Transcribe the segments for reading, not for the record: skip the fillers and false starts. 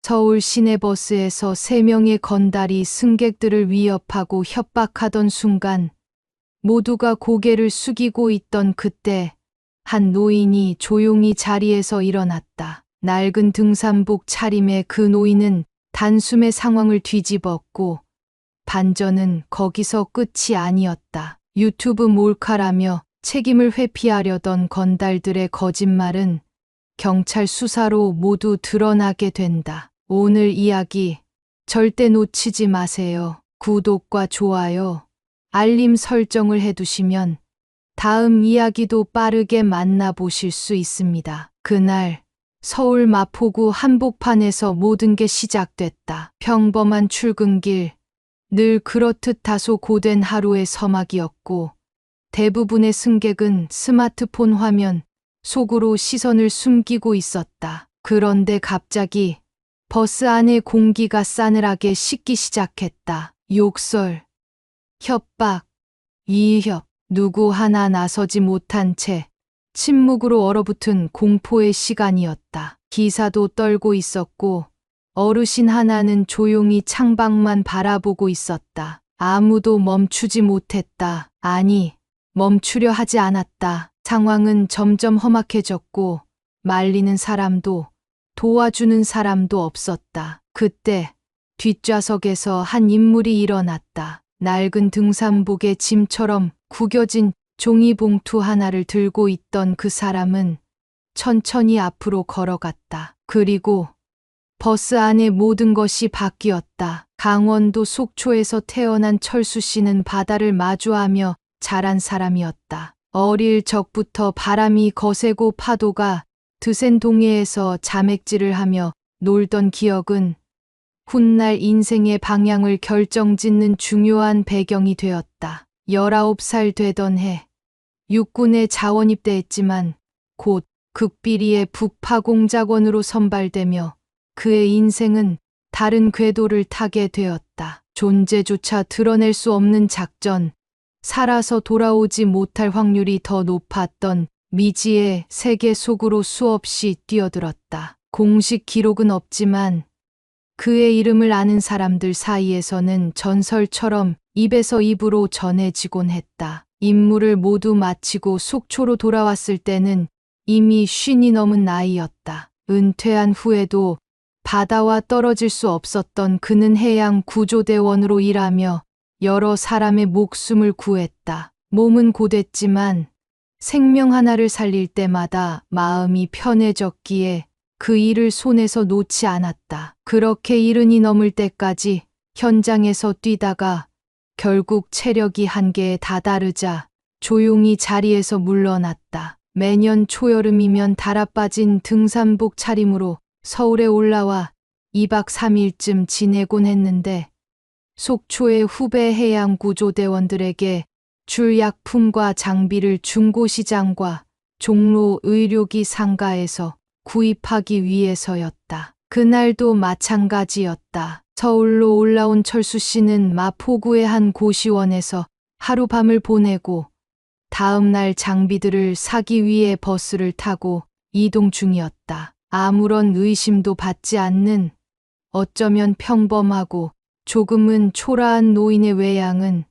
서울 시내버스에서 3명의 건달이 승객들을 위협하고 협박하던 순간 모두가 고개를 숙이고 있던 그때 한 노인이 조용히 자리에서 일어났다. 낡은 등산복 차림의 그 노인은 단숨에 상황을 뒤집었고 반전은 거기서 끝이 아니었다. 유튜브 몰카라며 책임을 회피하려던 건달들의 거짓말은 경찰 수사로 모두 드러나게 된다. 오늘 이야기 절대 놓치지 마세요. 구독과 좋아요, 알림 설정을 해두시면 다음 이야기도 빠르게 만나보실 수 있습니다. 그날 서울 마포구 한복판에서 모든 게 시작됐다. 평범한 출근길, 늘 그렇듯 다소 고된 하루의 서막이었고 대부분의 승객은 스마트폰 화면 속으로 시선을 숨기고 있었다. 그런데 갑자기 버스 안의 공기가 싸늘하게 식기 시작했다. 욕설, 협박, 위협, 누구 하나 나서지 못한 채 침묵으로 얼어붙은 공포의 시간이었다. 기사도 떨고 있었고 어르신 하나는 조용히 창밖만 바라보고 있었다. 아무도 멈추지 못했다. 아니, 멈추려 하지 않았다. 상황은 점점 험악해졌고 말리는 사람도 도와주는 사람도 없었다. 그때 뒷좌석에서 한 인물이 일어났다. 낡은 등산복에 짐처럼 구겨진 종이봉투 하나를 들고 있던 그 사람은 천천히 앞으로 걸어갔다. 그리고 버스 안의 모든 것이 바뀌었다. 강원도 속초에서 태어난 철수 씨는 바다를 마주하며 자란 사람이었다. 어릴 적부터 바람이 거세고 파도가 드센 동해에서 자맥질을 하며 놀던 기억은 훗날 인생의 방향을 결정짓는 중요한 배경이 되었다. 19살 되던 해 육군에 자원 입대했지만 곧 극비리의 북파공작원으로 선발되며 그의 인생은 다른 궤도를 타게 되었다. 존재조차 드러낼 수 없는 작전, 살아서 돌아오지 못할 확률이 더 높았던 미지의 세계 속으로 수없이 뛰어들었다. 공식 기록은 없지만 그의 이름을 아는 사람들 사이에서는 전설처럼 입에서 입으로 전해지곤 했다. 임무를 모두 마치고 속초로 돌아왔을 때는 이미 50이 넘은 나이였다. 은퇴한 후에도 바다와 떨어질 수 없었던 그는 해양 구조대원으로 일하며 여러 사람의 목숨을 구했다. 몸은 고됐지만 생명 하나를 살릴 때마다 마음이 편해졌기에 그 일을 손에서 놓지 않았다. 그렇게 70이 넘을 때까지 현장에서 뛰다가 결국 체력이 한계에 다다르자 조용히 자리에서 물러났다. 매년 초여름이면 달아빠진 등산복 차림으로 서울에 올라와 2박 3일쯤 지내곤 했는데 속초의 후배 해양구조대원들에게 줄 약품과 장비를 중고시장과 종로 의료기 상가에서 구입하기 위해서였다. 그날도 마찬가지였다. 서울로 올라온 철수 씨는 마포구의 한 고시원에서 하룻밤을 보내고 다음 날 장비들을 사기 위해 버스를 타고 이동 중이었다. 아무런 의심도 받지 않는 어쩌면 평범하고 조금은 초라한 노인의 외양은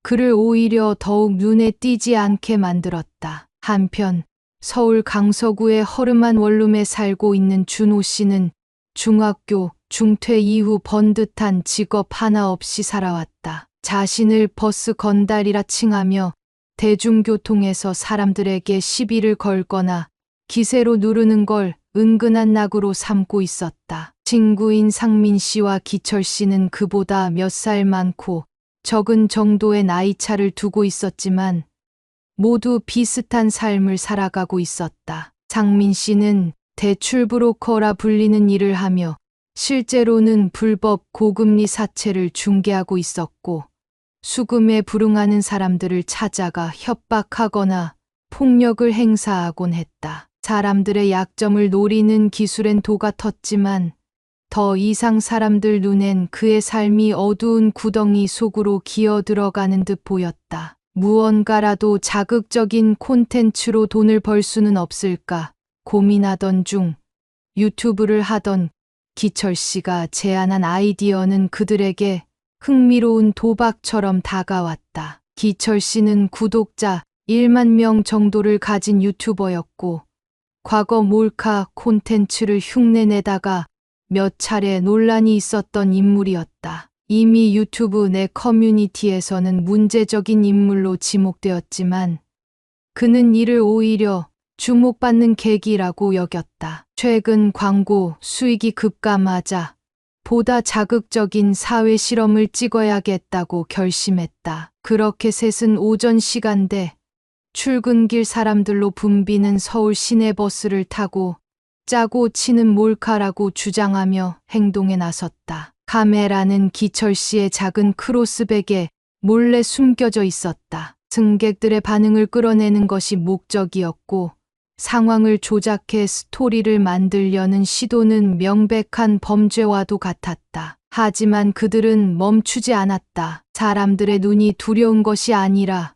그를 오히려 더욱 눈에 띄지 않게 만들었다. 한편 서울 강서구의 허름한 원룸에 살고 있는 준호 씨는 중학교 중퇴 이후 번듯한 직업 하나 없이 살아왔다. 자신을 버스 건달이라 칭하며 대중교통에서 사람들에게 시비를 걸거나 기세로 누르는 걸 은근한 낙으로 삼고 있었다. 친구인 상민 씨와 기철 씨는 그보다 몇 살 많고 적은 정도의 나이차를 두고 있었지만 모두 비슷한 삶을 살아가고 있었다. 상민 씨는 대출 브로커라 불리는 일을 하며 실제로는 불법 고금리 사채를 중개하고 있었고 수금에 불응하는 사람들을 찾아가 협박하거나 폭력을 행사하곤 했다. 사람들의 약점을 노리는 기술엔 도가 텄지만 더 이상 사람들 눈엔 그의 삶이 어두운 구덩이 속으로 기어 들어가는 듯 보였다. 무언가라도 자극적인 콘텐츠로 돈을 벌 수는 없을까 고민하던 중 유튜브를 하던 기철 씨가 제안한 아이디어는 그들에게 흥미로운 도박처럼 다가왔다. 기철 씨는 구독자 1만 명 정도를 가진 유튜버였고, 과거 몰카 콘텐츠를 흉내내다가 몇 차례 논란이 있었던 인물이었다. 이미 유튜브 내 커뮤니티에서는 문제적인 인물로 지목되었지만, 그는 이를 오히려 주목받는 계기라고 여겼다. 최근 광고 수익이 급감하자 보다 자극적인 사회 실험을 찍어야겠다고 결심했다. 그렇게 셋은 오전 시간대 출근길 사람들로 붐비는 서울 시내버스를 타고 짜고 치는 몰카라고 주장하며 행동에 나섰다. 카메라는 기철 씨의 작은 크로스백에 몰래 숨겨져 있었다. 승객들의 반응을 끌어내는 것이 목적이었고, 상황을 조작해 스토리를 만들려는 시도는 명백한 범죄와도 같았다. 하지만 그들은 멈추지 않았다. 사람들의 눈이 두려운 것이 아니라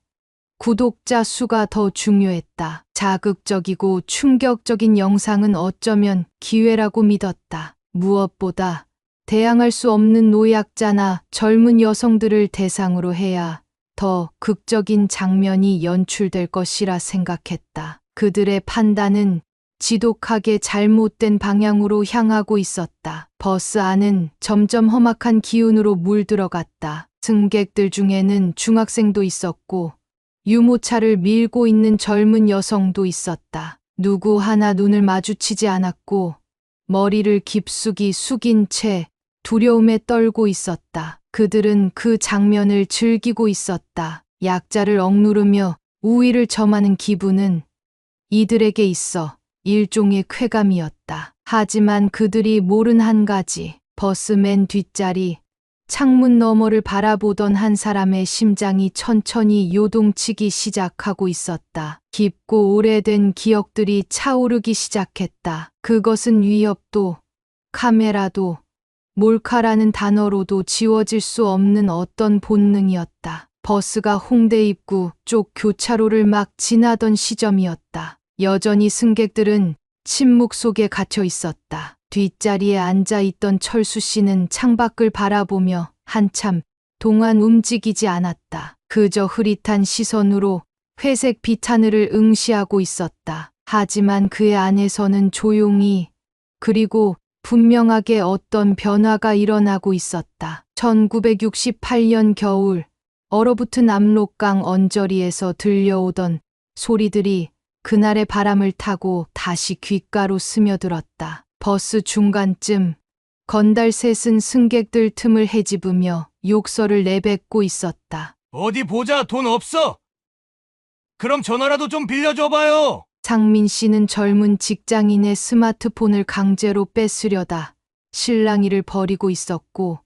구독자 수가 더 중요했다. 자극적이고 충격적인 영상은 어쩌면 기회라고 믿었다. 무엇보다 대항할 수 없는 노약자나 젊은 여성들을 대상으로 해야 더 극적인 장면이 연출될 것이라 생각했다. 그들의 판단은 지독하게 잘못된 방향으로 향하고 있었다. 버스 안은 점점 험악한 기운으로 물들어갔다. 승객들 중에는 중학생도 있었고, 유모차를 밀고 있는 젊은 여성도 있었다. 누구 하나 눈을 마주치지 않았고, 머리를 깊숙이 숙인 채 두려움에 떨고 있었다. 그들은 그 장면을 즐기고 있었다. 약자를 억누르며 우위를 점하는 기분은 이들에게 있어 일종의 쾌감이었다. 하지만 그들이 모른 한 가지, 버스 맨 뒷자리, 창문 너머를 바라보던 한 사람의 심장이 천천히 요동치기 시작하고 있었다. 깊고 오래된 기억들이 차오르기 시작했다. 그것은 위협도, 카메라도, 몰카라는 단어로도 지워질 수 없는 어떤 본능이었다. 버스가 홍대 입구 쪽 교차로를 막 지나던 시점이었다. 여전히 승객들은 침묵 속에 갇혀 있었다. 뒷자리에 앉아 있던 철수 씨는 창밖을 바라보며 한참 동안 움직이지 않았다. 그저 흐릿한 시선으로 회색 빛 하늘을 응시하고 있었다. 하지만 그의 안에서는 조용히, 그리고 분명하게 어떤 변화가 일어나고 있었다. 1968년 겨울, 얼어붙은 압록강 언저리에서 들려오던 소리들이 그날의 바람을 타고 다시 귓가로 스며들었다. 버스 중간쯤 건달 셋은 승객들 틈을 헤집으며 욕설을 내뱉고 있었다. 어디 보자, 돈 없어? 그럼 전화라도 좀 빌려줘봐요. 상민 씨는 젊은 직장인의 스마트폰을 강제로 뺏으려다 실랑이를 벌이고 있었고,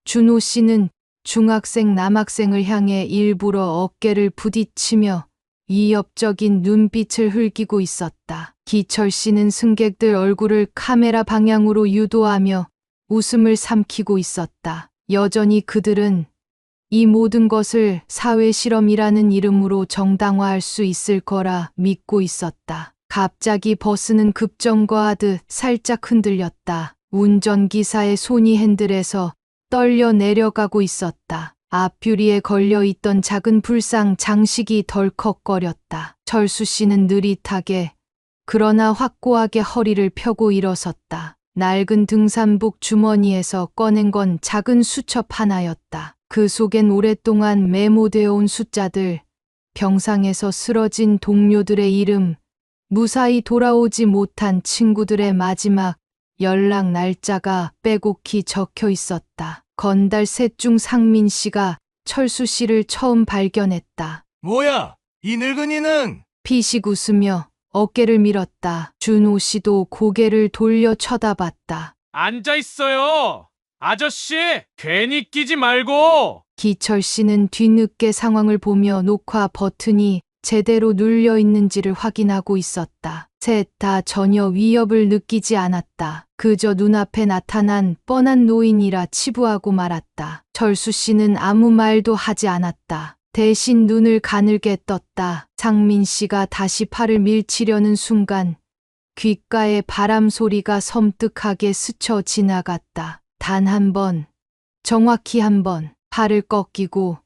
준호 씨는 중학생 남학생을 향해 일부러 어깨를 부딪히며 위협적인 눈빛을 흘기고 있었다. 기철 씨는 승객들 얼굴을 카메라 방향으로 유도하며 웃음을 삼키고 있었다. 여전히 그들은 이 모든 것을 사회 실험이라는 이름으로 정당화할 수 있을 거라 믿고 있었다. 갑자기 버스는 급정거하듯 살짝 흔들렸다. 운전기사의 손이 핸들에서 떨려 내려가고 있었다. 앞유리에 걸려있던 작은 불상 장식이 덜컥거렸다. 철수 씨는 느릿하게, 그러나 확고하게 허리를 펴고 일어섰다. 낡은 등산복 주머니에서 꺼낸 건 작은 수첩 하나였다. 그 속엔 오랫동안 메모되어 온 숫자들, 병상에서 쓰러진 동료들의 이름, 무사히 돌아오지 못한 친구들의 마지막 연락 날짜가 빼곡히 적혀 있었다. 건달 셋 중 상민 씨가 철수 씨를 처음 발견했다. 뭐야, 이 늙은이는? 피식 웃으며 어깨를 밀었다. 준호 씨도 고개를 돌려 쳐다봤다. 앉아 있어요. 아저씨, 괜히 끼지 말고. 기철 씨는 뒤늦게 상황을 보며 녹화 버튼이 제대로 눌려 있는지를 확인하고 있었다. 셋 다 전혀 위협을 느끼지 않았다. 그저 눈앞에 나타난 뻔한 노인이라 치부하고 말았다. 철수 씨는 아무 말도 하지 않았다. 대신 눈을 가늘게 떴다. 상민 씨가 다시 팔을 밀치려는 순간 귓가에 바람 소리가 섬뜩하게 스쳐 지나갔다. 단 한 번, 정확히 한 번, 팔을 꺾이고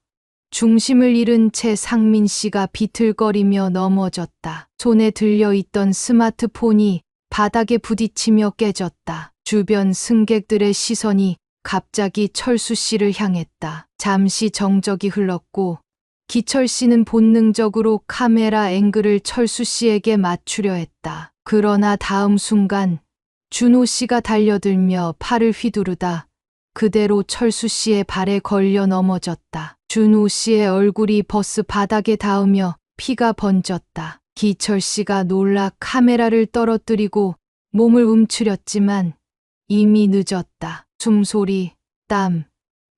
중심을 잃은 채 상민 씨가 비틀거리며 넘어졌다. 손에 들려있던 스마트폰이 바닥에 부딪히며 깨졌다. 주변 승객들의 시선이 갑자기 철수 씨를 향했다. 잠시 정적이 흘렀고 기철 씨는 본능적으로 카메라 앵글을 철수 씨에게 맞추려 했다. 그러나 다음 순간 준호 씨가 달려들며 팔을 휘두르다 그대로 철수 씨의 발에 걸려 넘어졌다. 준호 씨의 얼굴이 버스 바닥에 닿으며 피가 번졌다. 기철 씨가 놀라 카메라를 떨어뜨리고 몸을 움츠렸지만 이미 늦었다. 숨소리, 땀,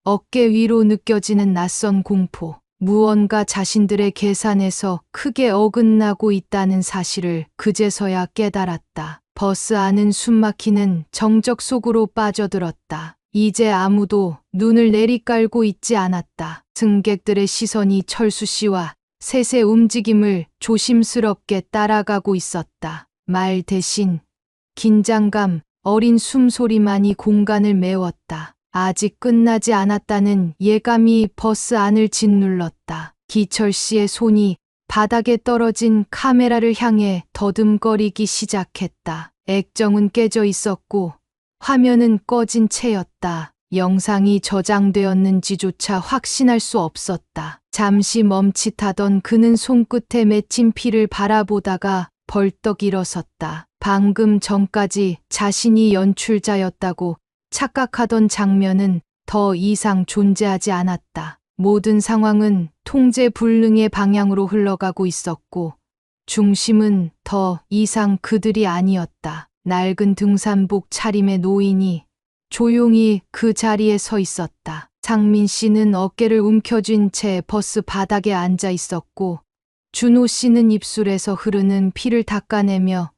어깨 위로 느껴지는 낯선 공포. 무언가 자신들의 계산에서 크게 어긋나고 있다는 사실을 그제서야 깨달았다. 버스 안은 숨막히는 정적 속으로 빠져들었다. 이제 아무도 눈을 내리깔고 있지 않았다. 승객들의 시선이 철수 씨와 셋의 움직임을 조심스럽게 따라가고 있었다. 말 대신 긴장감, 어린 숨소리만이 공간을 메웠다. 아직 끝나지 않았다는 예감이 버스 안을 짓눌렀다. 기철 씨의 손이 바닥에 떨어진 카메라를 향해 더듬거리기 시작했다. 액정은 깨져 있었고 화면은 꺼진 채였다. 영상이 저장되었는지조차 확신할 수 없었다. 잠시 멈칫하던 그는 손끝에 맺힌 피를 바라보다가 벌떡 일어섰다. 방금 전까지 자신이 연출자였다고 착각하던 장면은 더 이상 존재하지 않았다. 모든 상황은 통제 불능의 방향으로 흘러가고 있었고 중심은 더 이상 그들이 아니었다. 낡은 등산복 차림의 노인이 조용히 그 자리에 서 있었다. 상민 씨는 어깨를 움켜쥔 채 버스 바닥에 앉아 있었고 준호 씨는 입술에서 흐르는 피를 닦아내며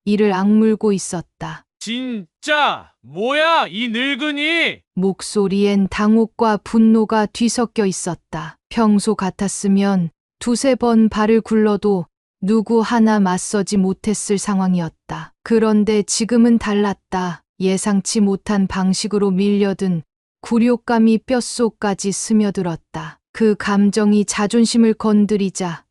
이를 악물고 있었다. 진짜 뭐야 이 늙은이! 목소리엔 당혹과 분노가 뒤섞여 있었다. 평소 같았으면 두세 번 발을 굴러도 누구 하나 맞서지 못했을 상황이었다. 그런데 지금은 달랐다. 예상치 못한 방식으로 밀려든 굴욕감이 뼛속까지 스며들었다. 그 감정이 자존심을 건드리자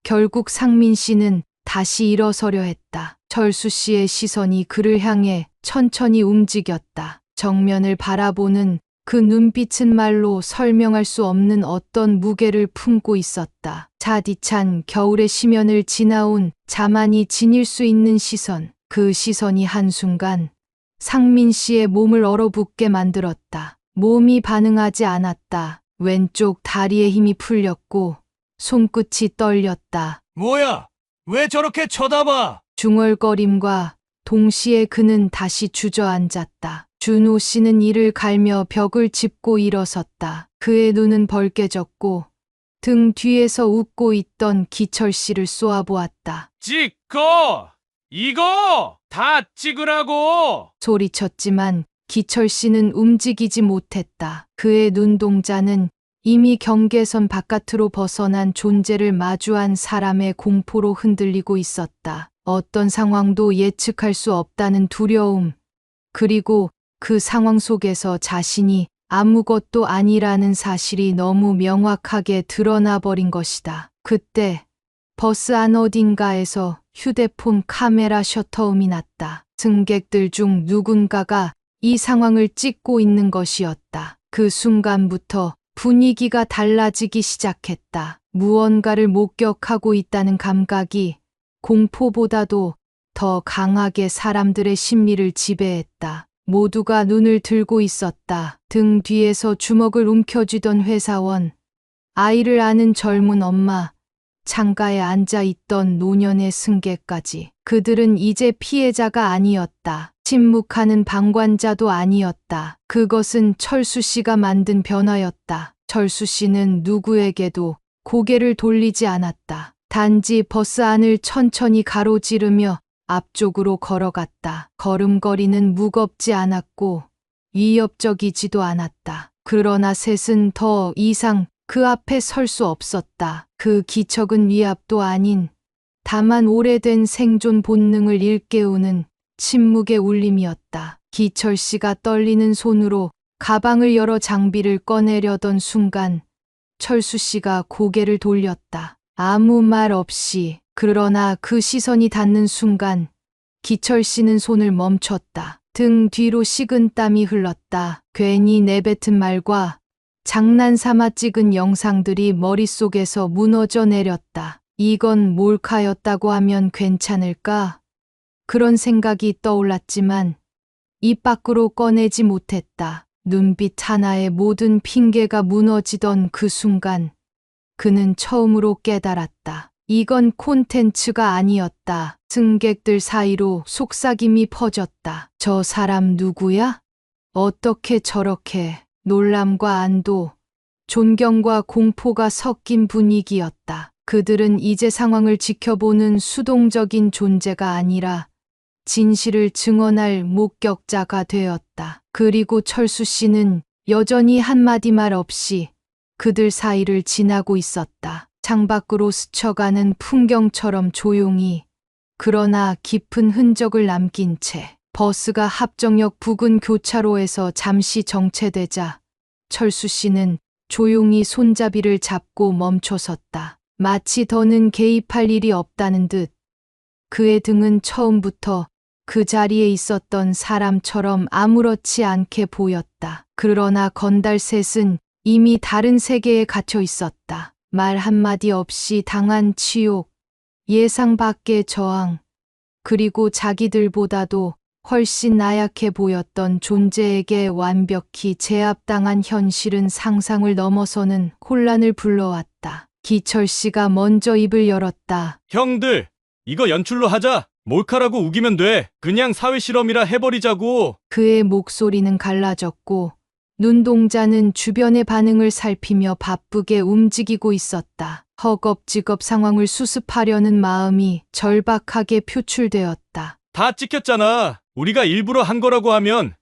결국 상민 씨는 다시 일어서려 했다. 철수 씨의 시선이 그를 향해 천천히 움직였다. 정면을 바라보는 그 눈빛은 말로 설명할 수 없는 어떤 무게를 품고 있었다. 차디찬 겨울의 심연을 지나온 자만이 지닐 수 있는 시선. 그 시선이 한순간 상민 씨의 몸을 얼어붙게 만들었다. 몸이 반응하지 않았다. 왼쪽 다리에 힘이 풀렸고 손끝이 떨렸다. 뭐야? 왜 저렇게 쳐다봐? 중얼거림과 동시에 그는 다시 주저앉았다. 준호 씨는 이를 갈며 벽을 짚고 일어섰다. 그의 눈은 벌개졌고 등 뒤에서 웃고 있던 기철 씨를 쏘아보았다. 찍어! 이거 다 찍으라고! 소리쳤지만 기철 씨는 움직이지 못했다. 그의 눈동자는 이미 경계선 바깥으로 벗어난 존재를 마주한 사람의 공포로 흔들리고 있었다. 어떤 상황도 예측할 수 없다는 두려움, 그리고 그 상황 속에서 자신이 아무것도 아니라는 사실이 너무 명확하게 드러나 버린 것이다. 그때 버스 안 어딘가에서 휴대폰 카메라 셔터음이 났다. 승객들 중 누군가가 이 상황을 찍고 있는 것이었다. 그 순간부터 분위기가 달라지기 시작했다. 무언가를 목격하고 있다는 감각이 공포보다도 더 강하게 사람들의 심리를 지배했다. 모두가 눈을 들고 있었다. 등 뒤에서 주먹을 움켜쥐던 회사원, 아이를 아는 젊은 엄마, 창가에 앉아 있던 노년의 승객까지. 그들은 이제 피해자가 아니었다. 침묵하는 방관자도 아니었다. 그것은 철수 씨가 만든 변화였다. 철수 씨는 누구에게도 고개를 돌리지 않았다. 단지 버스 안을 천천히 가로지르며 앞쪽으로 걸어갔다. 걸음걸이는 무겁지 않았고 위협적이지도 않았다. 그러나 셋은 더 이상 그 앞에 설 수 없었다. 그 기척은 위압도 아닌 다만 오래된 생존 본능을 일깨우는 침묵의 울림이었다. 기철 씨가 떨리는 손으로 가방을 열어 장비를 꺼내려던 순간 철수 씨가 고개를 돌렸다. 아무 말 없이. 그러나 그 시선이 닿는 순간 기철 씨는 손을 멈췄다. 등 뒤로 식은 땀이 흘렀다. 괜히 내뱉은 말과 장난삼아 찍은 영상들이 머릿속에서 무너져 내렸다. 이건 몰카였다고 하면 괜찮을까? 그런 생각이 떠올랐지만 입 밖으로 꺼내지 못했다. 눈빛 하나에 모든 핑계가 무너지던 그 순간 그는 처음으로 깨달았다. 이건 콘텐츠가 아니었다. 승객들 사이로 속삭임이 퍼졌다. 저 사람 누구야? 어떻게 저렇게? 놀람과 안도, 존경과 공포가 섞인 분위기였다. 그들은 이제 상황을 지켜보는 수동적인 존재가 아니라 진실을 증언할 목격자가 되었다. 그리고 철수 씨는 여전히 한마디 말 없이 그들 사이를 지나고 있었다. 창밖으로 스쳐가는 풍경처럼 조용히, 그러나 깊은 흔적을 남긴 채. 버스가 합정역 부근 교차로에서 잠시 정체되자 철수 씨는 조용히 손잡이를 잡고 멈춰섰다. 마치 더는 개입할 일이 없다는 듯 그의 등은 처음부터 그 자리에 있었던 사람처럼 아무렇지 않게 보였다. 그러나 건달셋은 이미 다른 세계에 갇혀 있었다. 말 한마디 없이 당한 치욕, 예상 밖의 저항, 그리고 자기들보다도 훨씬 나약해 보였던 존재에게 완벽히 제압당한 현실은 상상을 넘어서는 혼란을 불러왔다. 기철 씨가 먼저 입을 열었다. 형들, 이거 연출로 하자. 몰카라고 우기면 돼. 그냥 사회 실험이라 해버리자고. 그의 목소리는 갈라졌고 눈동자는 주변의 반응을 살피며 바쁘게 움직이고 있었다. 허겁지겁 상황을 수습하려는 마음이 절박하게 표출되었다. 다 찍혔잖아. 우리가 일부러 한 거라고 하면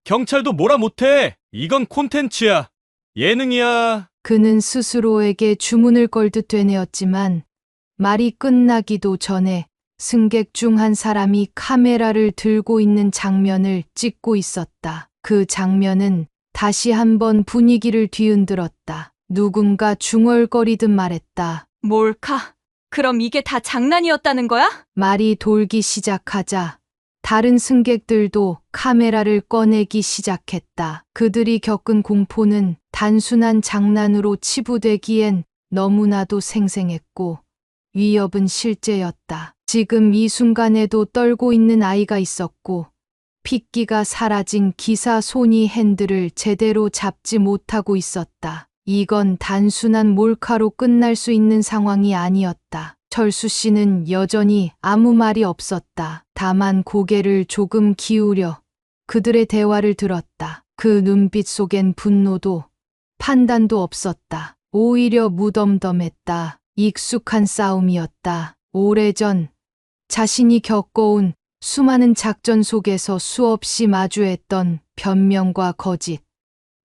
경찰도 뭐라 못해. 이건 콘텐츠야. 예능이야. 그는 스스로에게 주문을 걸듯 되뇌었지만 말이 끝나기도 전에 승객 중 한 사람이 카메라를 들고 있는 장면을 찍고 있었다. 그 장면은 다시 한번 분위기를 뒤흔들었다. 누군가 중얼거리듯 말했다. 몰카? 그럼 이게 다 장난이었다는 거야? 말이 돌기 시작하자 다른 승객들도 카메라를 꺼내기 시작했다. 그들이 겪은 공포는 단순한 장난으로 치부되기엔 너무나도 생생했고 위협은 실제였다. 지금 이 순간에도 떨고 있는 아이가 있었고 핏기가 사라진 기사 손이 핸들을 제대로 잡지 못하고 있었다. 이건 단순한 몰카로 끝날 수 있는 상황이 아니었다. 철수 씨는 여전히 아무 말이 없었다. 다만 고개를 조금 기울여 그들의 대화를 들었다. 그 눈빛 속엔 분노도 판단도 없었다. 오히려 무덤덤했다. 익숙한 싸움이었다. 오래전 자신이 겪어온 수많은 작전 속에서 수없이 마주했던 변명과 거짓,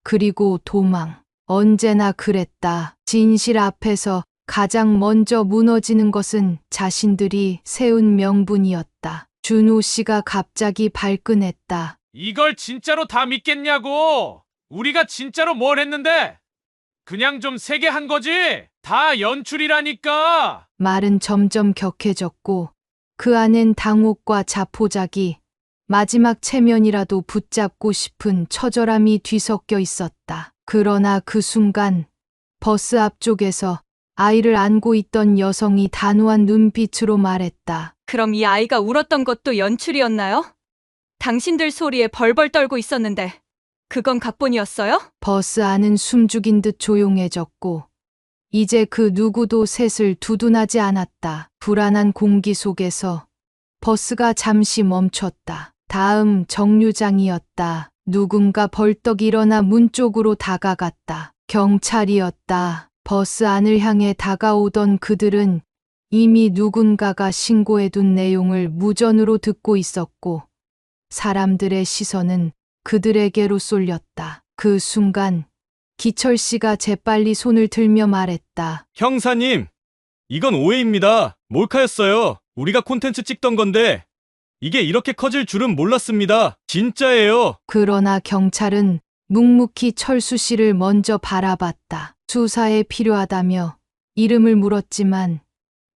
그리고 도망. 언제나 그랬다. 진실 앞에서 가장 먼저 무너지는 것은 자신들이 세운 명분이었다. 준호 씨가 갑자기 발끈했다. 이걸 진짜로 다 믿겠냐고! 우리가 진짜로 뭘 했는데! 그냥 좀 세게 한 거지! 다 연출이라니까! 말은 점점 격해졌고 그 안엔 당혹과 자포자기, 마지막 체면이라도 붙잡고 싶은 처절함이 뒤섞여 있었다. 그러나 그 순간 버스 앞쪽에서 아이를 안고 있던 여성이 단호한 눈빛으로 말했다. 그럼 이 아이가 울었던 것도 연출이었나요? 당신들 소리에 벌벌 떨고 있었는데 그건 각본이었어요? 버스 안은 숨죽인 듯 조용해졌고 이제 그 누구도 셋을 두둔하지 않았다. 불안한 공기 속에서 버스가 잠시 멈췄다. 다음 정류장이었다. 누군가 벌떡 일어나 문 쪽으로 다가갔다. 경찰이었다. 버스 안을 향해 다가오던 그들은 이미 누군가가 신고해둔 내용을 무전으로 듣고 있었고 사람들의 시선은 그들에게로 쏠렸다. 그 순간 기철 씨가 재빨리 손을 들며 말했다. 형사님, 이건 오해입니다. 몰카였어요. 우리가 콘텐츠 찍던 건데 이게 이렇게 커질 줄은 몰랐습니다. 진짜예요. 그러나 경찰은 묵묵히 철수 씨를 먼저 바라봤다. 수사에 필요하다며 이름을 물었지만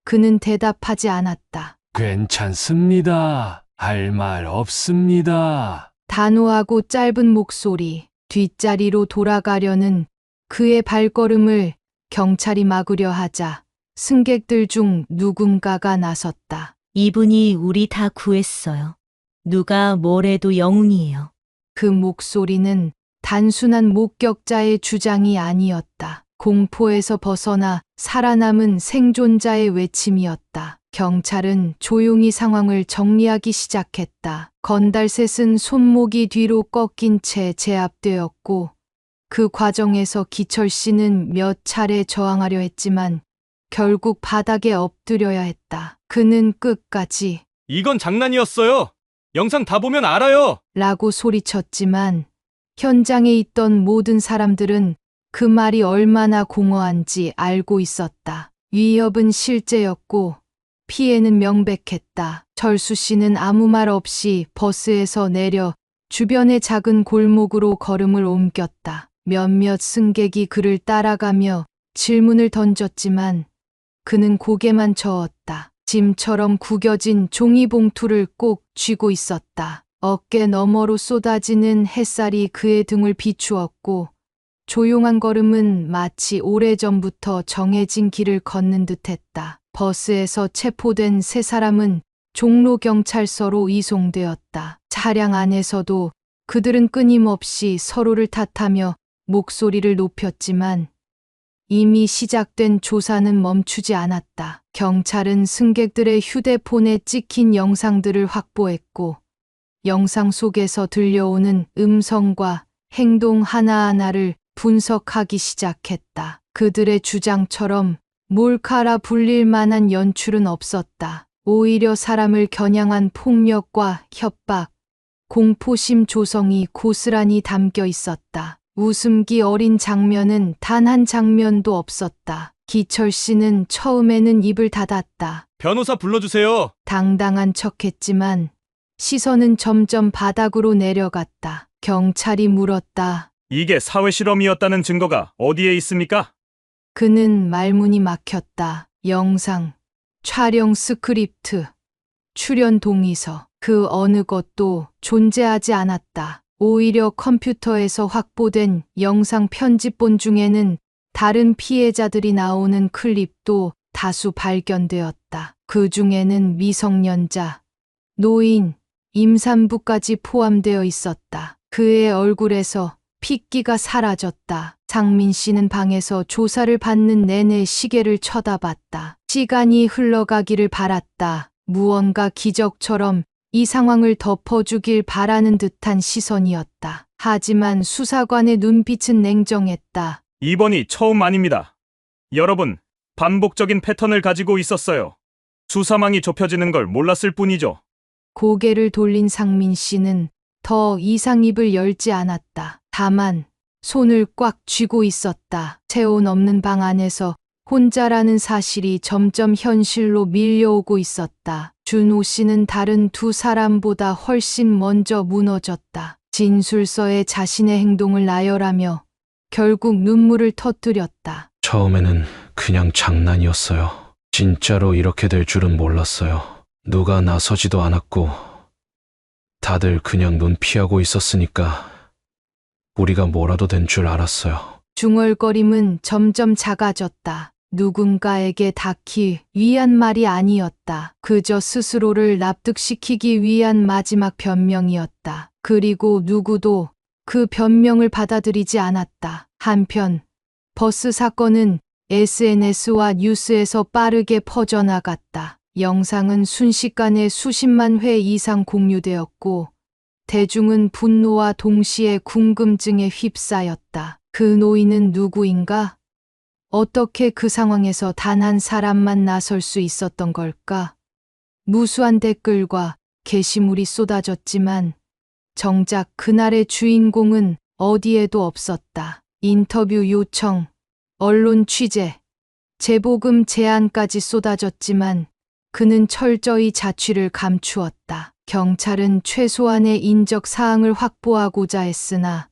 그는 대답하지 않았다. 괜찮습니다. 할 말 없습니다. 단호하고 짧은 목소리, 뒷자리로 돌아가려는 그의 발걸음을 경찰이 막으려 하자 승객들 중 누군가가 나섰다. 이분이 우리 다 구했어요. 누가 뭐래도 영웅이에요. 그 목소리는 단순한 목격자의 주장이 아니었다. 공포에서 벗어나 살아남은 생존자의 외침이었다. 경찰은 조용히 상황을 정리하기 시작했다. 건달셋은 손목이 뒤로 꺾인 채 제압되었고 그 과정에서 기철 씨는 몇 차례 저항하려 했지만 결국 바닥에 엎드려야 했다. 그는 끝까지 이건 장난이었어요. 영상 다 보면 알아요. 라고 소리쳤지만 현장에 있던 모든 사람들은 그 말이 얼마나 공허한지 알고 있었다. 위협은 실제였고 피해는 명백했다. 철수 씨는 아무 말 없이 버스에서 내려 주변의 작은 골목으로 걸음을 옮겼다. 몇몇 승객이 그를 따라가며 질문을 던졌지만 그는 고개만 저었다. 짐처럼 구겨진 종이봉투를 꼭 쥐고 있었다. 어깨 너머로 쏟아지는 햇살이 그의 등을 비추었고 조용한 걸음은 마치 오래전부터 정해진 길을 걷는 듯했다. 버스에서 체포된 세 사람은 종로경찰서로 이송되었다. 차량 안에서도 그들은 끊임없이 서로를 탓하며 목소리를 높였지만 이미 시작된 조사는 멈추지 않았다. 경찰은 승객들의 휴대폰에 찍힌 영상들을 확보했고 영상 속에서 들려오는 음성과 행동 하나하나를 분석하기 시작했다. 그들의 주장처럼 몰카라 불릴 만한 연출은 없었다. 오히려 사람을 겨냥한 폭력과 협박, 공포심 조성이 고스란히 담겨 있었다. 웃음기 어린 장면은 단 한 장면도 없었다. 기철 씨는 처음에는 입을 닫았다. 변호사 불러주세요. 당당한 척했지만 시선은 점점 바닥으로 내려갔다. 경찰이 물었다. 이게 사회 실험이었다는 증거가 어디에 있습니까? 그는 말문이 막혔다. 영상, 촬영 스크립트, 출연 동의서, 그 어느 것도 존재하지 않았다. 오히려 컴퓨터에서 확보된 영상 편집본 중에는 다른 피해자들이 나오는 클립도 다수 발견되었다. 그 중에는 미성년자, 노인, 임산부까지 포함되어 있었다. 그의 얼굴에서 핏기가 사라졌다. 상민 씨는 방에서 조사를 받는 내내 시계를 쳐다봤다. 시간이 흘러가기를 바랐다. 무언가 기적처럼 이 상황을 덮어주길 바라는 듯한 시선이었다. 하지만 수사관의 눈빛은 냉정했다. 이번이 처음 아닙니다. 여러분, 반복적인 패턴을 가지고 있었어요. 수사망이 좁혀지는 걸 몰랐을 뿐이죠. 고개를 돌린 상민 씨는 더 이상 입을 열지 않았다. 다만 손을 꽉 쥐고 있었다. 체온 없는 방 안에서 혼자라는 사실이 점점 현실로 밀려오고 있었다. 준호 씨는 다른 두 사람보다 훨씬 먼저 무너졌다. 진술서에 자신의 행동을 나열하며 결국 눈물을 터뜨렸다. 처음에는 그냥 장난이었어요. 진짜로 이렇게 될 줄은 몰랐어요. 누가 나서지도 않았고 다들 그냥 눈 피하고 있었으니까 우리가 뭐라도 된 줄 알았어요. 중얼거림은 점점 작아졌다. 누군가에게 닿기 위한 말이 아니었다. 그저 스스로를 납득시키기 위한 마지막 변명이었다. 그리고 누구도 그 변명을 받아들이지 않았다. 한편 버스 사건은 SNS와 뉴스에서 빠르게 퍼져나갔다. 영상은 순식간에 수십만 회 이상 공유되었고 대중은 분노와 동시에 궁금증에 휩싸였다. 그 노인은 누구인가? 어떻게 그 상황에서 단 한 사람만 나설 수 있었던 걸까? 무수한 댓글과 게시물이 쏟아졌지만 정작 그날의 주인공은 어디에도 없었다. 인터뷰 요청, 언론 취재, 재보금 제안까지 쏟아졌지만 그는 철저히 자취를 감추었다. 경찰은 최소한의 인적 사항을 확보하고자 했으나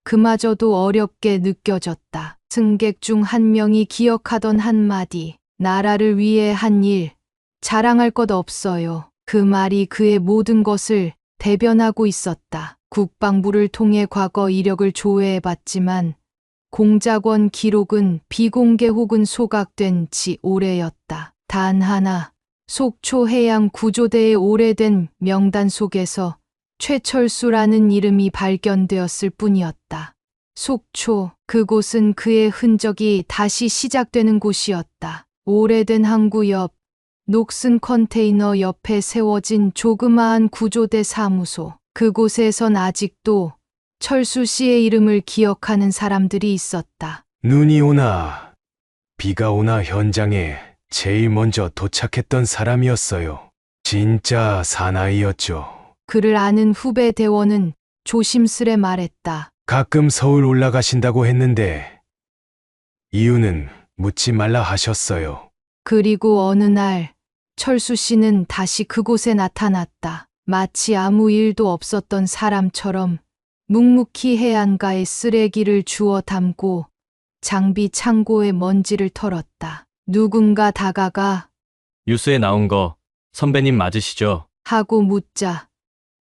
그마저도 어렵게 느껴졌다. 승객 중 한 명이 기억하던 한마디, 나라를 위해 한 일, 자랑할 것 없어요. 그 말이 그의 모든 것을 대변하고 있었다. 국방부를 통해 과거 이력을 조회해봤지만 공작원 기록은 비공개 혹은 소각된 지 오래였다. 단 하나, 속초 해양 구조대의 오래된 명단 속에서 최철수라는 이름이 발견되었을 뿐이었다. 속초, 그곳은 그의 흔적이 다시 시작되는 곳이었다. 오래된 항구 옆, 녹슨 컨테이너 옆에 세워진 조그마한 구조대 사무소. 그곳에선 아직도 철수 씨의 이름을 기억하는 사람들이 있었다. 눈이 오나 비가 오나 현장에 제일 먼저 도착했던 사람이었어요. 진짜 사나이였죠. 그를 아는 후배 대원은 조심스레 말했다. 가끔 서울 올라가신다고 했는데 이유는 묻지 말라 하셨어요. 그리고 어느 날 철수 씨는 다시 그곳에 나타났다. 마치 아무 일도 없었던 사람처럼 묵묵히 해안가에 쓰레기를 주워 담고 장비 창고에 먼지를 털었다. 누군가 다가가 뉴스에 나온 거 선배님 맞으시죠? 하고 묻자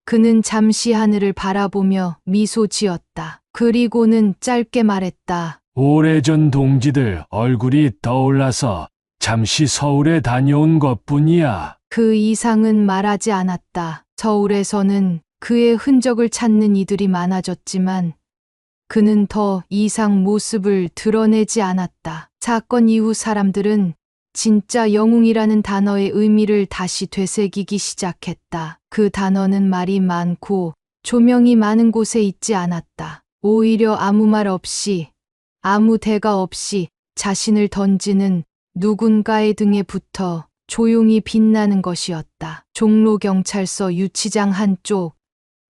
그는 잠시 하늘을 바라보며 미소 지었다. 그리고는 짧게 말했다. 오래전 동지들 얼굴이 떠올라서 잠시 서울에 다녀온 것뿐이야. 그 이상은 말하지 않았다. 서울에서는 그의 흔적을 찾는 이들이 많아졌지만 그는 더 이상 모습을 드러내지 않았다. 사건 이후 사람들은 진짜 영웅이라는 단어의 의미를 다시 되새기기 시작했다. 그 단어는 말이 많고 조명이 많은 곳에 있지 않았다. 오히려 아무 말 없이, 아무 대가 없이 자신을 던지는 누군가의 등에 붙어 조용히 빛나는 것이었다. 종로경찰서 유치장 한쪽,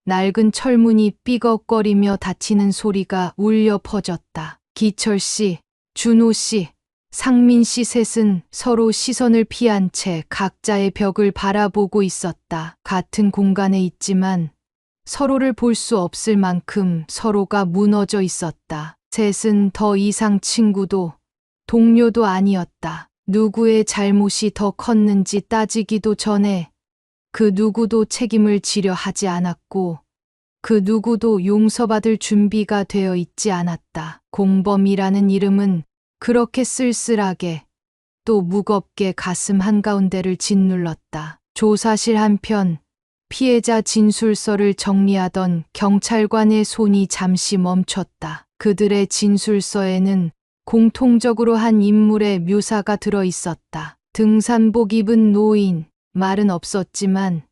낡은 철문이 삐걱거리며 닫히는 소리가 울려 퍼졌다. 기철 씨, 준호 씨, 상민 씨 셋은 서로 시선을 피한 채 각자의 벽을 바라보고 있었다. 같은 공간에 있지만 서로를 볼 수 없을 만큼 서로가 무너져 있었다. 셋은 더 이상 친구도 동료도 아니었다. 누구의 잘못이 더 컸는지 따지기도 전에 그 누구도 책임을 지려 하지 않았고 그 누구도 용서받을 준비가 되어 있지 않았다. 공범이라는 이름은 그렇게 쓸쓸하게 또 무겁게 가슴 한가운데를 짓눌렀다. 조사실 한편 피해자 진술서를 정리하던 경찰관의 손이 잠시 멈췄다. 그들의 진술서에는 공통적으로 한 인물의 묘사가 들어 있었다. 등산복 입은 노인, 말은 없었지만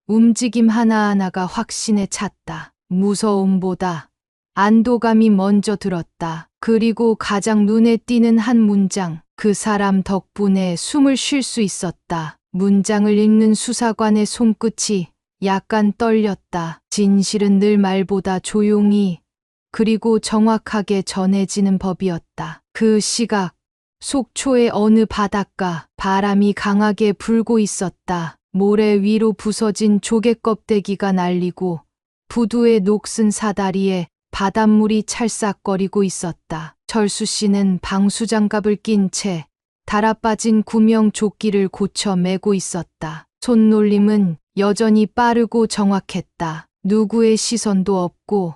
움직임 하나하나가 확신에 찼다. 무서움보다 안도감이 먼저 들었다. 그리고 가장 눈에 띄는 한 문장, 그 사람 덕분에 숨을 쉴 수 있었다. 문장을 읽는 수사관의 손끝이 약간 떨렸다. 진실은 늘 말보다 조용히 그리고 정확하게 전해지는 법이었다. 그 시각, 속초의 어느 바닷가, 바람이 강하게 불고 있었다. 모래 위로 부서진 조개 껍데기가 날리고 부두의 녹슨 사다리에 바닷물이 찰싹거리고 있었다. 철수 씨는 방수장갑을 낀 채 달아빠진 구명 조끼를 고쳐 매고 있었다. 손놀림은 여전히 빠르고 정확했다. 누구의 시선도 없고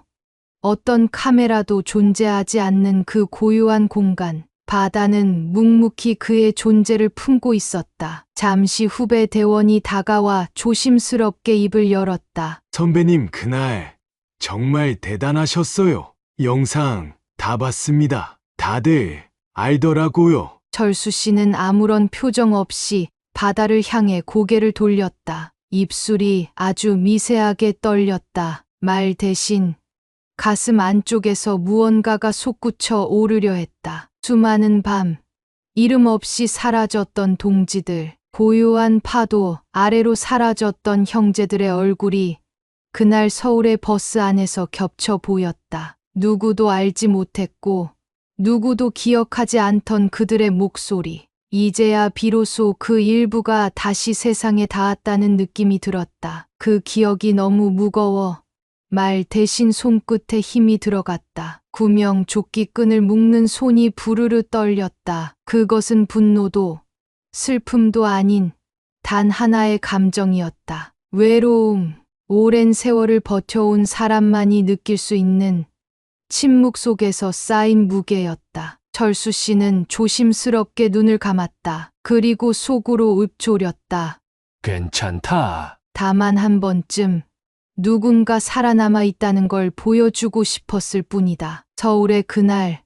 어떤 카메라도 존재하지 않는 그 고요한 공간. 바다는 묵묵히 그의 존재를 품고 있었다. 잠시 후배 대원이 다가와 조심스럽게 입을 열었다. 선배님 그날 정말 대단하셨어요. 영상 다 봤습니다. 다들 알더라고요. 철수 씨는 아무런 표정 없이 바다를 향해 고개를 돌렸다. 입술이 아주 미세하게 떨렸다. 말 대신 가슴 안쪽에서 무언가가 솟구쳐 오르려 했다. 수많은 밤, 이름 없이 사라졌던 동지들, 고요한 파도 아래로 사라졌던 형제들의 얼굴이 그날 서울의 버스 안에서 겹쳐 보였다. 누구도 알지 못했고 누구도 기억하지 않던 그들의 목소리. 이제야 비로소 그 일부가 다시 세상에 닿았다는 느낌이 들었다. 그 기억이 너무 무거워 말 대신 손끝에 힘이 들어갔다. 구명 조끼끈을 묶는 손이 부르르 떨렸다. 그것은 분노도 슬픔도 아닌 단 하나의 감정이었다. 외로움, 오랜 세월을 버텨온 사람만이 느낄 수 있는 침묵 속에서 쌓인 무게였다. 철수 씨는 조심스럽게 눈을 감았다. 그리고 속으로 읊조렸다. 괜찮다. 다만 한 번쯤 누군가 살아남아 있다는 걸 보여주고 싶었을 뿐이다. 서울의 그날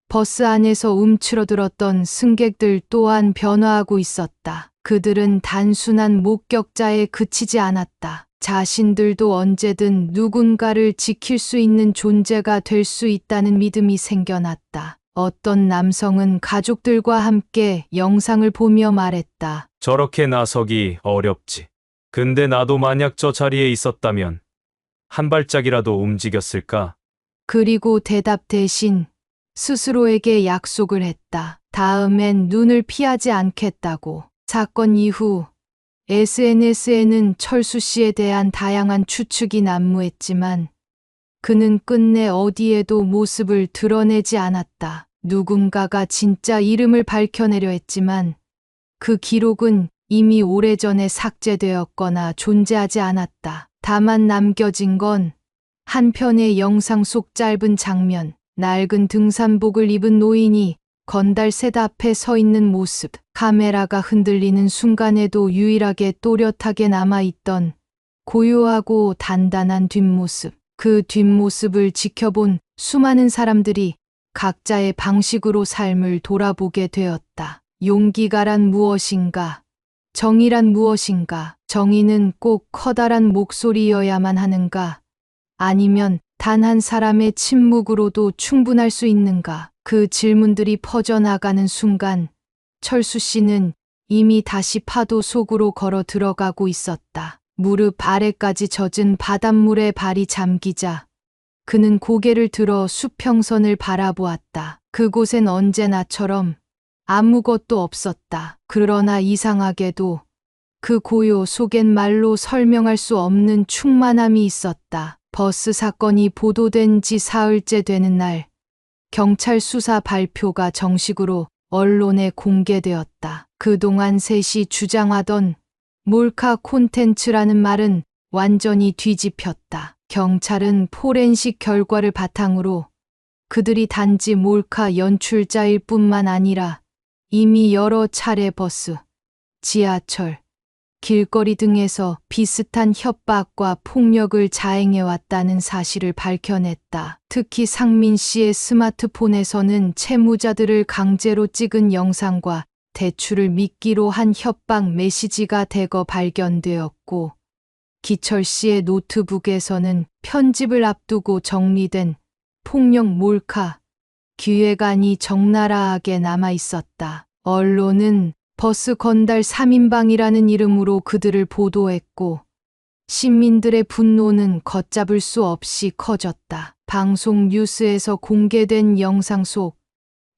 버스 안에서 움츠러들었던 승객들 또한 변화하고 있었다. 그들은 단순한 목격자에 그치지 않았다. 자신들도 언제든 누군가를 지킬 수 있는 존재가 될 수 있다는 믿음이 생겨났다. 어떤 남성은 가족들과 함께 영상을 보며 말했다. 저렇게 나서기 어렵지. 근데 나도 만약 저 자리에 있었다면 한 발짝이라도 움직였을까? 그리고 대답 대신 스스로에게 약속을 했다. 다음엔 눈을 피하지 않겠다고. 사건 이후 SNS에는 철수 씨에 대한 다양한 추측이 난무했지만 그는 끝내 어디에도 모습을 드러내지 않았다. 누군가가 진짜 이름을 밝혀내려 했지만 그 기록은 이미 오래전에 삭제되었거나 존재하지 않았다. 다만 남겨진 건 한 편의 영상 속 짧은 장면, 낡은 등산복을 입은 노인이 건달셋 앞에 서 있는 모습, 카메라가 흔들리는 순간에도 유일하게 또렷하게 남아있던 고요하고 단단한 뒷모습. 그 뒷모습을 지켜본 수많은 사람들이 각자의 방식으로 삶을 돌아보게 되었다. 용기가란 무엇인가? 정의란 무엇인가? 정의는 꼭 커다란 목소리여야만 하는가? 아니면 단 한 사람의 침묵으로도 충분할 수 있는가? 그 질문들이 퍼져나가는 순간 철수 씨는 이미 다시 파도 속으로 걸어 들어가고 있었다. 무릎 아래까지 젖은 바닷물에 발이 잠기자 그는 고개를 들어 수평선을 바라보았다. 그곳엔 언제나처럼 아무것도 없었다. 그러나 이상하게도 그 고요 속엔 말로 설명할 수 없는 충만함이 있었다. 버스 사건이 보도된 지 사흘째 되는 날, 경찰 수사 발표가 정식으로 언론에 공개되었다. 그동안 셋이 주장하던 몰카 콘텐츠라는 말은 완전히 뒤집혔다. 경찰은 포렌식 결과를 바탕으로 그들이 단지 몰카 연출자일 뿐만 아니라 이미 여러 차례 버스, 지하철, 길거리 등에서 비슷한 협박과 폭력을 자행해왔다는 사실을 밝혀냈다. 특히 상민 씨의 스마트폰에서는 채무자들을 강제로 찍은 영상과 대출을 미끼로 한 협박 메시지가 대거 발견되었고, 기철 씨의 노트북에서는 편집을 앞두고 정리된 폭력 몰카 기획안이 적나라하게 남아 있었다. 언론은 버스 건달 3인방이라는 이름으로 그들을 보도했고 시민들의 분노는 걷잡을 수 없이 커졌다. 방송 뉴스에서 공개된 영상 속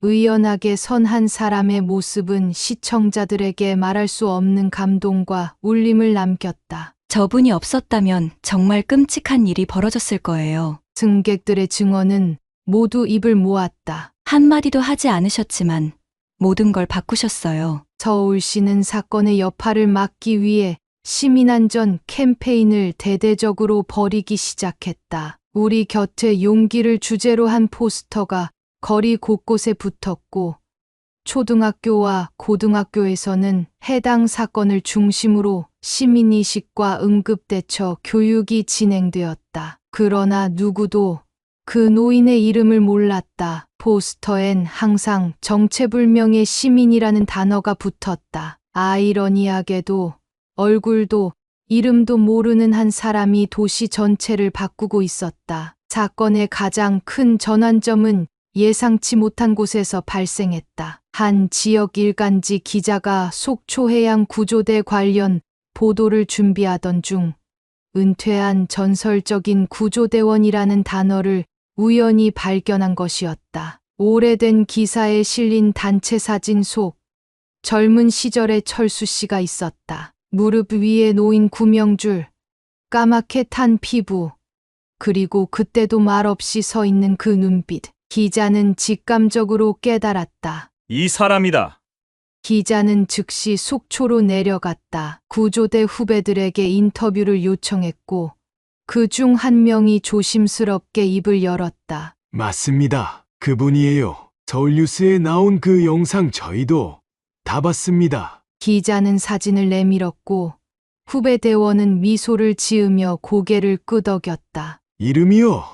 의연하게 선 한 사람의 모습은 시청자들에게 말할 수 없는 감동과 울림을 남겼다. 저분이 없었다면 정말 끔찍한 일이 벌어졌을 거예요. 승객들의 증언은 모두 입을 모았다. 한마디도 하지 않으셨지만 모든 걸 바꾸셨어요. 서울시는 사건의 여파를 막기 위해 시민안전 캠페인을 대대적으로 벌이기 시작했다. 우리 곁에 용기를 주제로 한 포스터가 거리 곳곳에 붙었고, 초등학교와 고등학교에서는 해당 사건을 중심으로 시민의식과 응급대처 교육이 진행되었다. 그러나 누구도 그 노인의 이름을 몰랐다. 포스터엔 항상 정체불명의 시민이라는 단어가 붙었다. 아이러니하게도 얼굴도 이름도 모르는 한 사람이 도시 전체를 바꾸고 있었다. 사건의 가장 큰 전환점은 예상치 못한 곳에서 발생했다. 한 지역 일간지 기자가 속초해양 구조대 관련 보도를 준비하던 중 은퇴한 전설적인 구조대원이라는 단어를 우연히 발견한 것이었다. 오래된 기사에 실린 단체 사진 속 젊은 시절의 철수 씨가 있었다. 무릎 위에 놓인 구명줄, 까맣게 탄 피부, 그리고 그때도 말없이 서 있는 그 눈빛. 기자는 직감적으로 깨달았다. 이 사람이다. 기자는 즉시 속초로 내려갔다. 구조대 후배들에게 인터뷰를 요청했고 그 중 한 명이 조심스럽게 입을 열었다. 맞습니다. 그분이에요. 서울뉴스에 나온 그 영상 저희도 다 봤습니다. 기자는 사진을 내밀었고 후배 대원은 미소를 지으며 고개를 끄덕였다. 이름이요.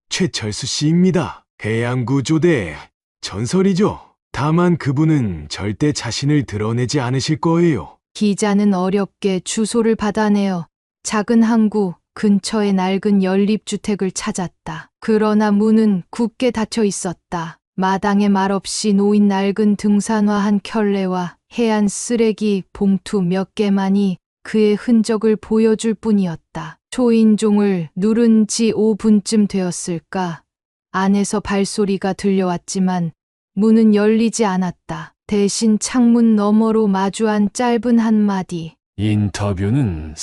최철수 씨입니다. 해양구조대 전설이죠. 다만 그분은 절대 자신을 드러내지 않으실 거예요. 기자는 어렵게 주소를 받아내어 작은 항구 근처의 낡은 연립주택을 찾았다. 그러나 문은 굳게 닫혀 있었다. 마당에 말없이 놓인 낡은 등산화 한 켤레와 해안 쓰레기 봉투 몇 개만이 그의 흔적을 보여줄 뿐이었다. 초인종을 누른 지 5분쯤 되었을까? 안에서 발소리가 들려왔지만 문은 열리지 않았다. 대신 창문 너머로 마주한 짧은 한마디. 인터뷰는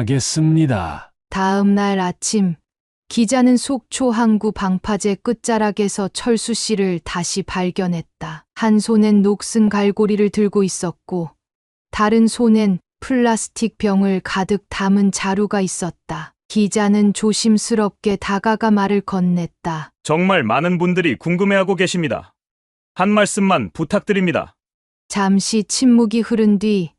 사양하겠습니다. 다음 날 아침, 기자는 속초 항구 방파제 끝자락에서 철수 씨를 다시 발견했다. 한 손엔 녹슨 갈고리를 들고 있었고, 다른 손엔 플라스틱 병을 가득 담은 자루가 있었다. 기자는 조심스럽게 다가가 말을 건넸다. 정말 많은 분들이 궁금해하고 계십니다. 한 말씀만 부탁드립니다. 잠시 침묵이 흐른 뒤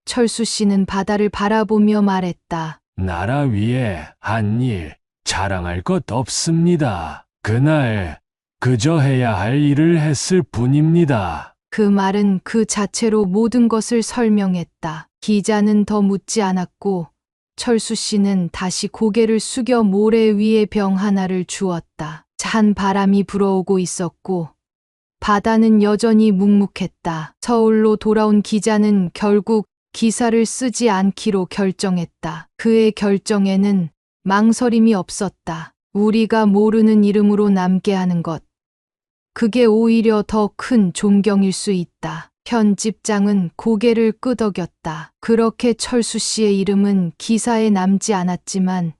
철수 씨는 바다를 바라보며 말했다. 나라 위에 한 일 자랑할 것 없습니다. 그날 그저 해야 할 일을 했을 뿐입니다. 그 말은 그 자체로 모든 것을 설명했다. 기자는 더 묻지 않았고 철수 씨는 다시 고개를 숙여 모래 위에 병 하나를 주었다. 찬 바람이 불어오고 있었고 바다는 여전히 묵묵했다. 서울로 돌아온 기자는 결국 기사를 쓰지 않기로 결정했다. 그의 결정에는 망설임이 없었다. 우리가 모르는 이름으로 남게 하는 것. 그게 오히려 더 큰 존경일 수 있다. 편집장은 고개를 끄덕였다. 그렇게 철수 씨의 이름은 기사에 남지 않았지만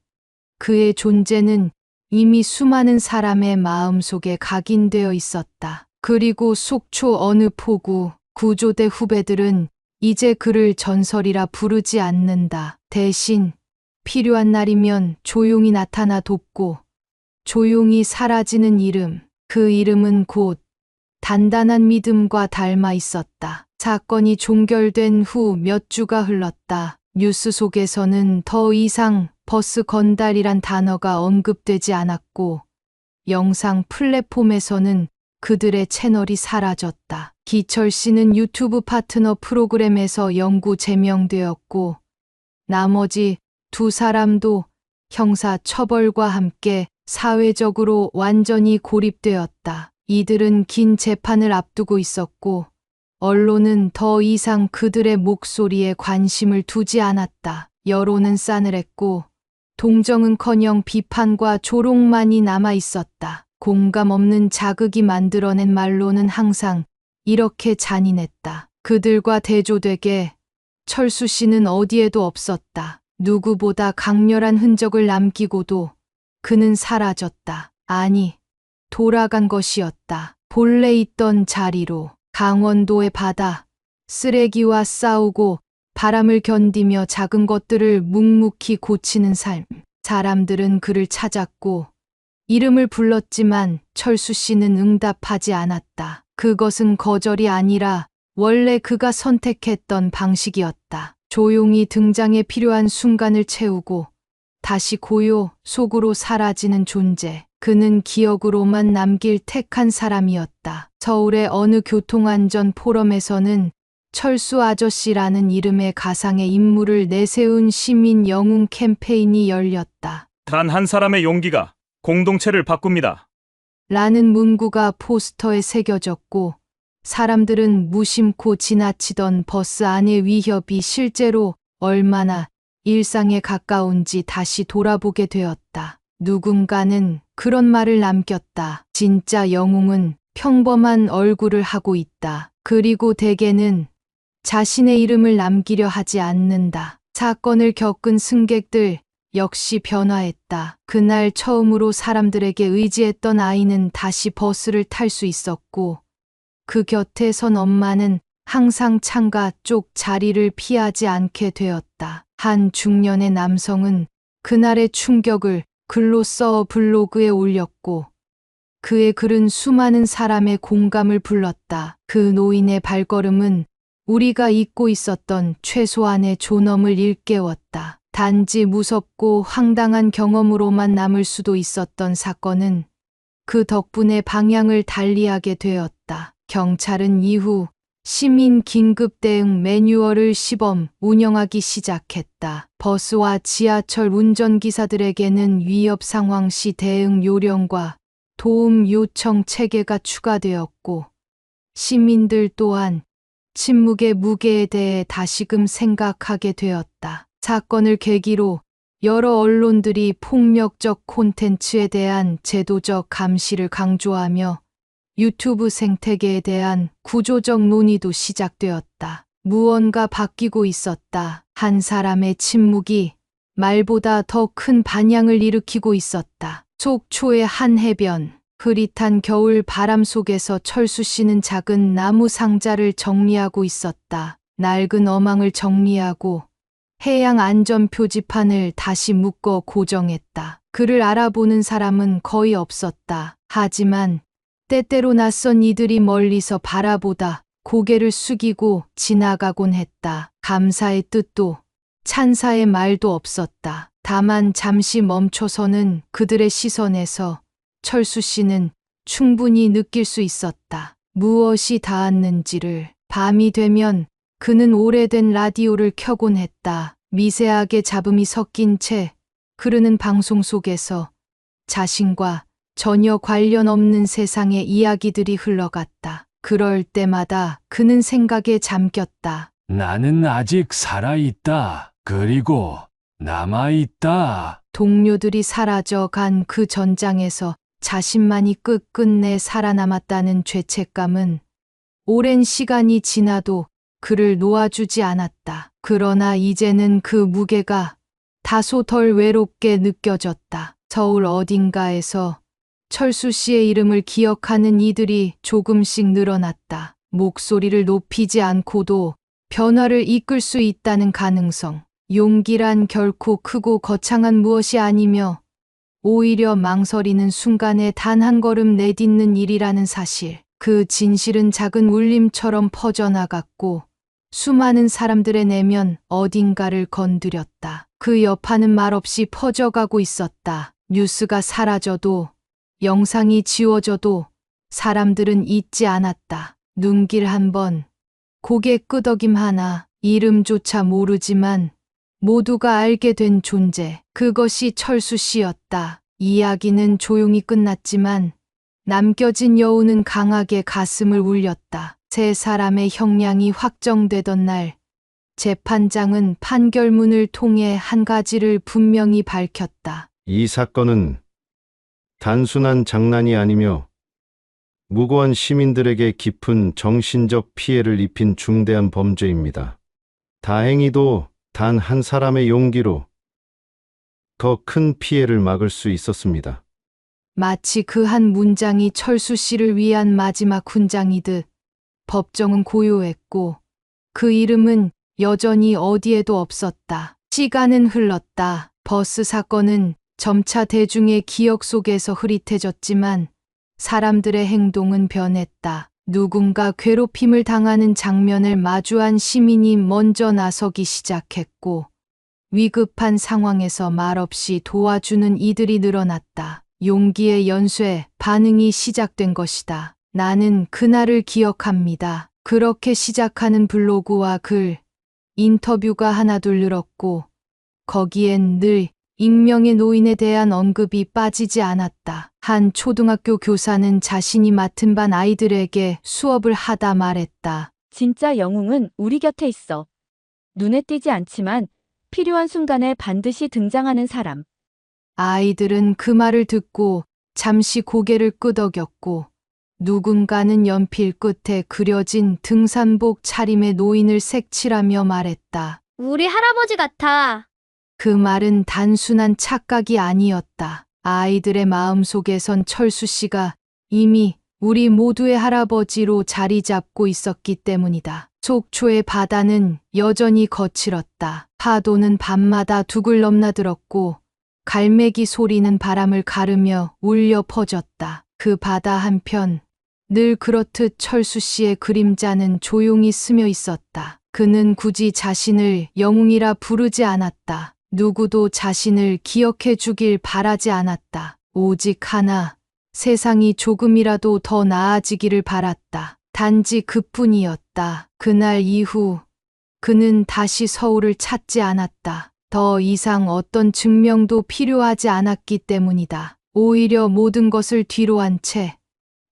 그의 존재는 이미 수많은 사람의 마음속에 각인되어 있었다. 그리고 속초 어느 포구, 구조대 후배들은 이제 그를 전설이라 부르지 않는다. 대신 필요한 날이면 조용히 나타나 돕고 조용히 사라지는 이름. 그 이름은 곧 단단한 믿음과 닮아 있었다. 사건이 종결된 후 몇 주가 흘렀다. 뉴스 속에서는 더 이상 버스 건달이란 단어가 언급되지 않았고 영상 플랫폼에서는 그들의 채널이 사라졌다. 기철 씨는 유튜브 파트너 프로그램에서 영구 제명되었고 나머지 두 사람도 형사 처벌과 함께 사회적으로 완전히 고립되었다. 이들은 긴 재판을 앞두고 있었고 언론은 더 이상 그들의 목소리에 관심을 두지 않았다. 여론은 싸늘했고 동정은커녕 비판과 조롱만이 남아 있었다. 공감 없는 자극이 만들어낸 말로는 항상 이렇게 잔인했다. 그들과 대조되게 철수 씨는 어디에도 없었다. 누구보다 강렬한 흔적을 남기고도 그는 사라졌다. 아니, 돌아간 것이었다. 본래 있던 자리로. 강원도의 바다, 쓰레기와 싸우고 바람을 견디며 작은 것들을 묵묵히 고치는 삶. 사람들은 그를 찾았고 이름을 불렀지만 철수 씨는 응답하지 않았다. 그것은 거절이 아니라 원래 그가 선택했던 방식이었다. 조용히 등장에 필요한 순간을 채우고 다시 고요 속으로 사라지는 존재. 그는 기억으로만 남길 택한 사람이었다. 서울의 어느 교통안전 포럼에서는 철수 아저씨라는 이름의 가상의 인물을 내세운 시민 영웅 캠페인이 열렸다. 단 한 사람의 용기가 공동체를 바꿉니다. 라는 문구가 포스터에 새겨졌고 사람들은 무심코 지나치던 버스 안의 위협이 실제로 얼마나 일상에 가까운지 다시 돌아보게 되었다. 누군가는 그런 말을 남겼다. 진짜 영웅은 평범한 얼굴을 하고 있다. 그리고 대개는 자신의 이름을 남기려 하지 않는다. 사건을 겪은 승객들 역시 변화했다. 그날 처음으로 사람들에게 의지했던 아이는 다시 버스를 탈 수 있었고, 그 곁에 선 엄마는 항상 창가 쪽 자리를 피하지 않게 되었다. 한 중년의 남성은 그날의 충격을 글로 써 블로그에 올렸고, 그의 글은 수많은 사람의 공감을 불렀다. 그 노인의 발걸음은 우리가 잊고 있었던 최소한의 존엄을 일깨웠다. 단지 무섭고 황당한 경험으로만 남을 수도 있었던 사건은 그 덕분에 방향을 달리하게 되었다. 경찰은 이후 시민 긴급 대응 매뉴얼을 시범 운영하기 시작했다. 버스와 지하철 운전기사들에게는 위협 상황 시 대응 요령과 도움 요청 체계가 추가되었고, 시민들 또한 침묵의 무게에 대해 다시금 생각하게 되었다. 사건을 계기로 여러 언론들이 폭력적 콘텐츠에 대한 제도적 감시를 강조하며 유튜브 생태계에 대한 구조적 논의도 시작되었다. 무언가 바뀌고 있었다. 한 사람의 침묵이 말보다 더 큰 반향을 일으키고 있었다. 속초의 한 해변, 흐릿한 겨울 바람 속에서 철수 씨는 작은 나무 상자를 정리하고 있었다. 낡은 어망을 정리하고 해양 안전 표지판을 다시 묶어 고정했다. 그를 알아보는 사람은 거의 없었다. 하지만 때때로 낯선 이들이 멀리서 바라보다 고개를 숙이고 지나가곤 했다. 감사의 뜻도 찬사의 말도 없었다. 다만 잠시 멈춰서는 그들의 시선에서 철수 씨는 충분히 느낄 수 있었다. 무엇이 닿았는지를. 밤이 되면 그는 오래된 라디오를 켜곤 했다. 미세하게 잡음이 섞인 채 흐르는 방송 속에서 자신과 전혀 관련 없는 세상의 이야기들이 흘러갔다. 그럴 때마다 그는 생각에 잠겼다. 나는 아직 살아있다. 그리고 남아있다. 동료들이 사라져간 그 전장에서 자신만이 끝끝내 살아남았다는 죄책감은 오랜 시간이 지나도 그를 놓아주지 않았다. 그러나 이제는 그 무게가 다소 덜 외롭게 느껴졌다. 서울 어딘가에서 철수 씨의 이름을 기억하는 이들이 조금씩 늘어났다. 목소리를 높이지 않고도 변화를 이끌 수 있다는 가능성. 용기란 결코 크고 거창한 무엇이 아니며 오히려 망설이는 순간에 단 한 걸음 내딛는 일이라는 사실. 그 진실은 작은 울림처럼 퍼져나갔고 수많은 사람들의 내면 어딘가를 건드렸다. 그 여파는 말없이 퍼져가고 있었다. 뉴스가 사라져도, 영상이 지워져도 사람들은 잊지 않았다. 눈길 한 번, 고개 끄덕임 하나, 이름조차 모르지만 모두가 알게 된 존재. 그것이 철수 씨였다. 이야기는 조용히 끝났지만 남겨진 여운은 강하게 가슴을 울렸다. 세 사람의 형량이 확정되던 날, 재판장은 판결문을 통해 한 가지를 분명히 밝혔다. 이 사건은 단순한 장난이 아니며 무고한 시민들에게 깊은 정신적 피해를 입힌 중대한 범죄입니다. 다행히도 단 한 사람의 용기로 더 큰 피해를 막을 수 있었습니다. 마치 그 한 문장이 철수 씨를 위한 마지막 훈장이듯 법정은 고요했고 그 이름은 여전히 어디에도 없었다. 시간은 흘렀다. 버스 사건은 점차 대중의 기억 속에서 흐릿해졌지만 사람들의 행동은 변했다. 누군가 괴롭힘을 당하는 장면을 마주한 시민이 먼저 나서기 시작했고 위급한 상황에서 말없이 도와주는 이들이 늘어났다. 용기의 연쇄 반응이 시작된 것이다. 나는 그날을 기억합니다. 그렇게 시작하는 블로그와 글, 인터뷰가 하나둘 늘었고 거기엔 늘 익명의 노인에 대한 언급이 빠지지 않았다. 한 초등학교 교사는 자신이 맡은 반 아이들에게 수업을 하다 말했다. 진짜 영웅은 우리 곁에 있어. 눈에 띄지 않지만 필요한 순간에 반드시 등장하는 사람. 아이들은 그 말을 듣고 잠시 고개를 끄덕였고 누군가는 연필 끝에 그려진 등산복 차림의 노인을 색칠하며 말했다. 우리 할아버지 같아. 그 말은 단순한 착각이 아니었다. 아이들의 마음속에선 철수 씨가 이미 우리 모두의 할아버지로 자리 잡고 있었기 때문이다. 속초의 바다는 여전히 거칠었다. 파도는 밤마다 둑을 넘나들었고 갈매기 소리는 바람을 가르며 울려 퍼졌다. 그 바다 한편 늘 그렇듯 철수 씨의 그림자는 조용히 스며 있었다. 그는 굳이 자신을 영웅이라 부르지 않았다. 누구도 자신을 기억해 주길 바라지 않았다. 오직 하나, 세상이 조금이라도 더 나아지기를 바랐다. 단지 그뿐이었다. 그날 이후 그는 다시 서울을 찾지 않았다. 더 이상 어떤 증명도 필요하지 않았기 때문이다. 오히려 모든 것을 뒤로 한 채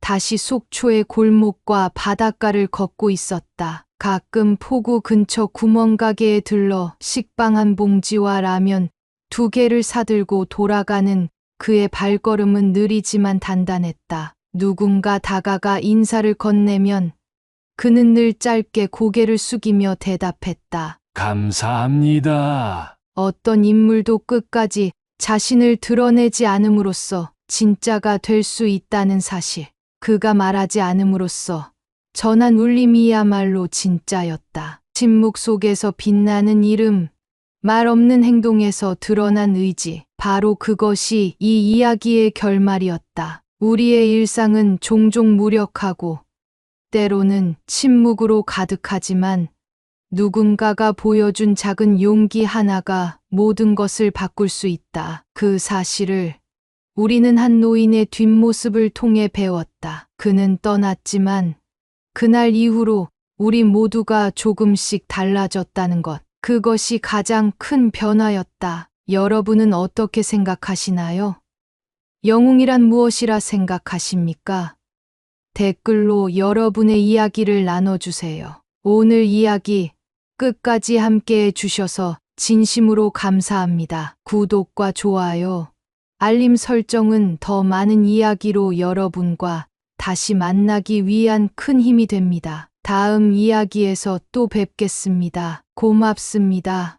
다시 속초의 골목과 바닷가를 걷고 있었다. 가끔 포구 근처 구멍가게에 들러 식빵 한 봉지와 라면 2개를 사들고 돌아가는 그의 발걸음은 느리지만 단단했다. 누군가 다가가 인사를 건네면 그는 늘 짧게 고개를 숙이며 대답했다. 감사합니다. 어떤 인물도 끝까지 자신을 드러내지 않음으로써 진짜가 될 수 있다는 사실. 그가 말하지 않음으로써 전한 울림이야말로 진짜였다. 침묵 속에서 빛나는 이름, 말 없는 행동에서 드러난 의지. 바로 그것이 이 이야기의 결말이었다. 우리의 일상은 종종 무력하고 때로는 침묵으로 가득하지만 누군가가 보여준 작은 용기 하나가 모든 것을 바꿀 수 있다. 그 사실을 우리는 한 노인의 뒷모습을 통해 배웠다. 그는 떠났지만 그날 이후로 우리 모두가 조금씩 달라졌다는 것. 그것이 가장 큰 변화였다. 여러분은 어떻게 생각하시나요? 영웅이란 무엇이라 생각하십니까? 댓글로 여러분의 이야기를 나눠주세요. 오늘 이야기 끝까지 함께 해주셔서 진심으로 감사합니다. 구독과 좋아요, 알림 설정은 더 많은 이야기로 여러분과 다시 만나기 위한 큰 힘이 됩니다. 다음 이야기에서 또 뵙겠습니다. 고맙습니다.